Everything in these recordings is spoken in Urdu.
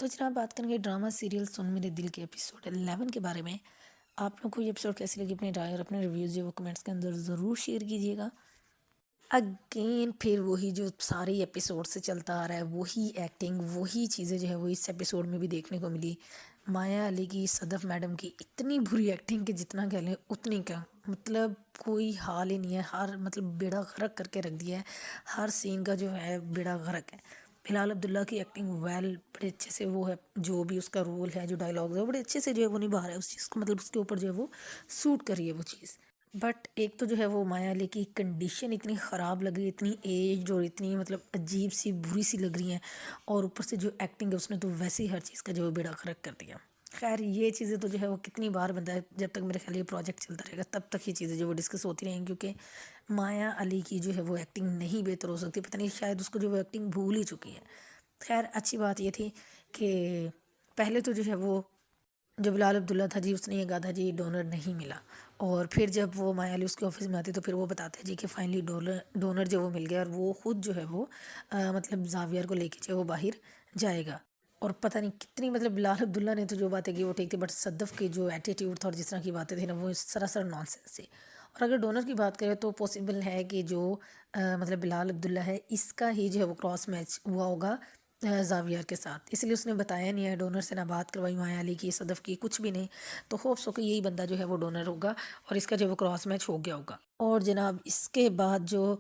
تو جناب بات کریں گے ڈرامہ سیریل سن میرے دل کے ایپیسوڈ 11 کے بارے میں۔ آپ لوگ کو یہ ایپیسوڈ کیسی لگی اپنی رائے اور اپنے ریویوز جو وہ کمنٹس کے اندر ضرور شیئر کیجیے گا۔ اگین پھر وہی جو سارے ایپیسوڈ سے چلتا آ رہا ہے، وہی ایکٹنگ، وہی چیزیں جو ہے وہ اس ایپیسوڈ میں بھی دیکھنے کو ملی۔ مایا علی کی، صدف میڈم کی اتنی بری ایکٹنگ کہ جتنا کہہ لیں اتنی کم، مطلب کوئی حال ہی نہیں ہے، ہر مطلب بیڑا غرق کر کے رکھ دیا ہے، ہر سین کا جو ہے بیڑا غرق ہے۔ بلال عبداللہ کی ایکٹنگ بڑے اچھے سے وہ ہے، جو بھی اس کا رول ہے، جو ڈائلاگز ہے، وہ بڑے اچھے سے جو ہے وہ نبھا رہا ہے اس چیز کو، مطلب اس کے اوپر جو ہے وہ سوٹ کر رہی ہے وہ چیز۔ بٹ ایک تو جو ہے وہ مایا علی کی کنڈیشن اتنی خراب لگ رہی ہے، اتنی ایجڈ اور اتنی مطلب عجیب سی بری سی لگ رہی ہیں، اور اوپر سے جو ایکٹنگ ہے اس نے تو ویسے ہی ہر چیز کا جو ہے بیڑا غرق کر دیا۔ خیر یہ چیزیں تو جو ہے وہ کتنی بار بنتا ہے، جب تک میرے خیال یہ پروجیکٹ چلتا رہے گا تب تک یہ چیزیں جو وہ ڈسکس ہوتی رہیں، کیونکہ مایا علی کی جو ہے وہ ایکٹنگ نہیں بہتر ہو سکتی، پتہ نہیں شاید اس کو جو وہ ایکٹنگ بھول ہی چکی ہے۔ خیر اچھی بات یہ تھی کہ پہلے تو جو ہے وہ جو بلال عبداللہ تھا جی، اس نے یہ کہا تھا جی ڈونر نہیں ملا، اور پھر جب وہ مایا علی اس کے آفس میں آتی تو پھر وہ بتاتے ہیں جی کہ فائنلی ڈونر جو وہ مل گیا، اور وہ خود جو ہے وہ مطلب زاویہ کو لے کے جو وہ باہر جائے گا۔ اور پتہ نہیں کتنی مطلب بلال عبداللہ نے تو جو باتیں کی وہ ٹھیک تھی، بٹ صدف کی جو ایٹیٹیوڈ تھا اور جس طرح کی باتیں تھیں نا وہ سراسر نان سینس تھی۔ اور اگر ڈونر کی بات کریں تو پاسبل ہے کہ جو مطلب بلال عبداللہ ہے اس کا ہی جو ہے وہ کراس میچ ہوا ہوگا زاویہ کے ساتھ، اس لیے اس نے بتایا نہیں ہے، ڈونر سے نہ بات کروائی مایا علی کی، صدف کی، کچھ بھی نہیں۔ تو ہوپس ہو کہ یہی بندہ جو ہے وہ ڈونر ہوگا اور اس کا جو وہ کراس میچ ہو گیا ہوگا۔ اور جناب اس کے بعد جو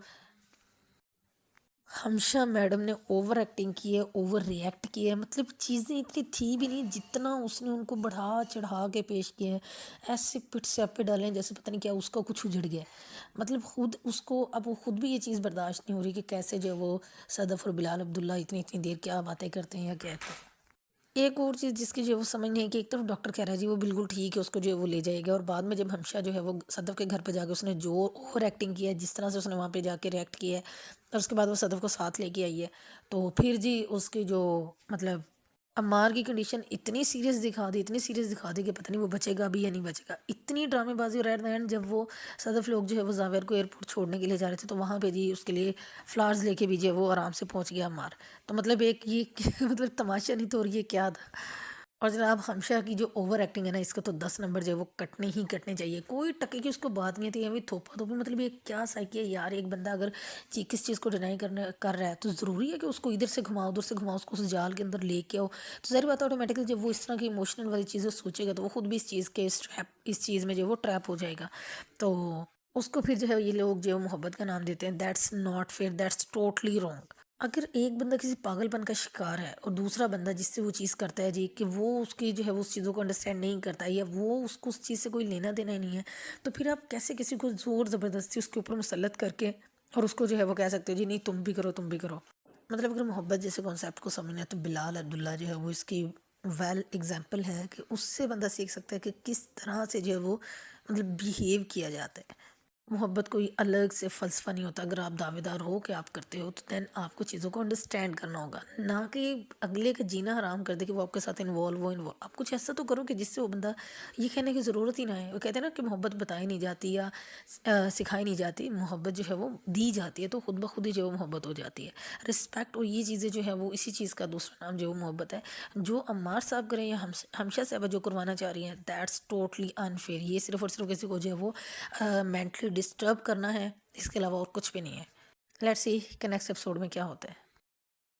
ہمشہ میڈم نے اوور ایکٹنگ کی ہے، اوور ری ایکٹ کی ہے، مطلب چیزیں اتنی تھی بھی نہیں جتنا اس نے ان کو بڑھا چڑھا کے پیش کیا ہے، ایسے پٹ سے پہ ڈالیں جیسے پتہ نہیں کیا اس کا کچھ اجڑ گیا ہے۔ مطلب خود اس کو اب وہ خود بھی یہ چیز برداشت نہیں ہو رہی کہ کیسے جو وہ صدف اور بلال عبداللہ اتنی دیر کیا باتیں کرتے ہیں یا کیا کرتے ہیں۔ ایک اور چیز جس کی جو وہ سمجھ نہیں ہے کہ ایک طرف ڈاکٹر کہہ رہا ہے جی وہ بالکل ٹھیک ہے، اس کو جو ہے وہ لے جائے گا، اور بعد میں جب ہمشہ جو ہے وہ صدف کے گھر پہ جا کے اس نے جو اوور ایکٹنگ کی ہے، جس طرح سے اس نے وہاں پہ جا کے ریئیکٹ کیا ہے، اور اس کے بعد وہ صدف کو ساتھ لے کے آئی ہے، تو پھر جی اس کی جو مطلب عمار کی کنڈیشن اتنی سیریس دکھا دی، اتنی سیریس دکھا دی کہ پتہ نہیں وہ بچے گا بھی یا نہیں بچے گا، اتنی ڈرامے بازی۔ اور ایٹ دا اینڈ جب وہ صدف لوگ جو ہے وہ زاویہ کو ایئرپورٹ چھوڑنے کے لیے جا رہے تھے تو وہاں پہ جی اس کے لیے فلاورز لے کے بھی جو وہ آرام سے پہنچ گیا عمار۔ تو مطلب ایک یہ مطلب تماشا نہیں تو اور یہ کیا تھا۔ اور جناب ہمشہ کی جو اوور ایکٹنگ ہے نا، اس کا تو 10 نمبر جو ہے وہ کٹنے ہی کٹنے چاہیے، کوئی ٹکے کی اس کو بات نہیں تھی، ابھی تھوپا تھوپی، مطلب یہ کیا سائیکی ہے یار، ایک بندہ اگر کس چیز کو ڈینائی کر رہا ہے تو ضروری ہے کہ اس کو ادھر سے گھماؤ ادھر سے گھماؤ، اس کو اس جال کے اندر لے کے آؤ، تو ظاہر بات ہے آٹومیٹکلی جب وہ اس طرح کی ایموشنل والی چیزیں سوچے گا تو وہ خود بھی اس چیز میں جو وہ ٹریپ ہو جائے گا، تو اس کو پھر جو ہے یہ لوگ جو محبت کا نام دیتے ہیں، that's not fair, that's totally wrong. اگر ایک بندہ کسی پاگل پن کا شکار ہے اور دوسرا بندہ جس سے وہ چیز کرتا ہے جی کہ وہ اس کی جو ہے وہ اس چیزوں کو انڈرسٹینڈ نہیں کرتا ہے، یا وہ اس کو اس چیز سے کوئی لینا دینا ہی نہیں ہے، تو پھر آپ کیسے کسی کو زور زبردستی اس کے اوپر مسلط کر کے اور اس کو جو ہے وہ کہہ سکتے ہو جی نہیں تم بھی کرو تم بھی کرو۔ مطلب اگر محبت جیسے کانسیپٹ کو سمجھنا ہے تو بلال عبداللہ جو ہے وہ اس کی ویل ایگزامپل ہے کہ اس سے بندہ سیکھ سکتا ہے کہ کس طرح سے جو ہے وہ مطلب بیہیو کیا جاتا ہے۔ محبت کوئی الگ سے فلسفہ نہیں ہوتا، اگر آپ دعوے دار ہو کہ آپ کرتے ہو تو دین آپ کو چیزوں کو انڈرسٹینڈ کرنا ہوگا، نہ کہ اگلے کا جینا حرام کر دے کہ وہ آپ کے ساتھ انوالو آپ کچھ ایسا تو کرو کہ جس سے وہ بندہ یہ کہنے کی ضرورت ہی نہ ہے۔ وہ کہتے ہیں نا کہ محبت بتائی نہیں جاتی یا سکھائی نہیں جاتی، محبت جو ہے وہ دی جاتی ہے، تو خود بخود ہی جو ہے وہ محبت ہو جاتی ہے۔ رسپیکٹ اور یہ چیزیں جو ہے وہ اسی چیز کا دوسرا نام جو وہ محبت ہے، جو عمار صاحب کریں یا ہمشہ صاحبہ جو کروانا چاہ رہی ہیں، دیٹس ٹوٹلی انفیئر۔ یہ صرف اور صرف کسی کو جو ہے وہ مینٹلی ڈسٹرب کرنا ہے، اس کے علاوہ اور کچھ بھی نہیں ہے۔ لیٹس سی کہ نیکسٹ ایپیسوڈ میں کیا ہوتا ہے۔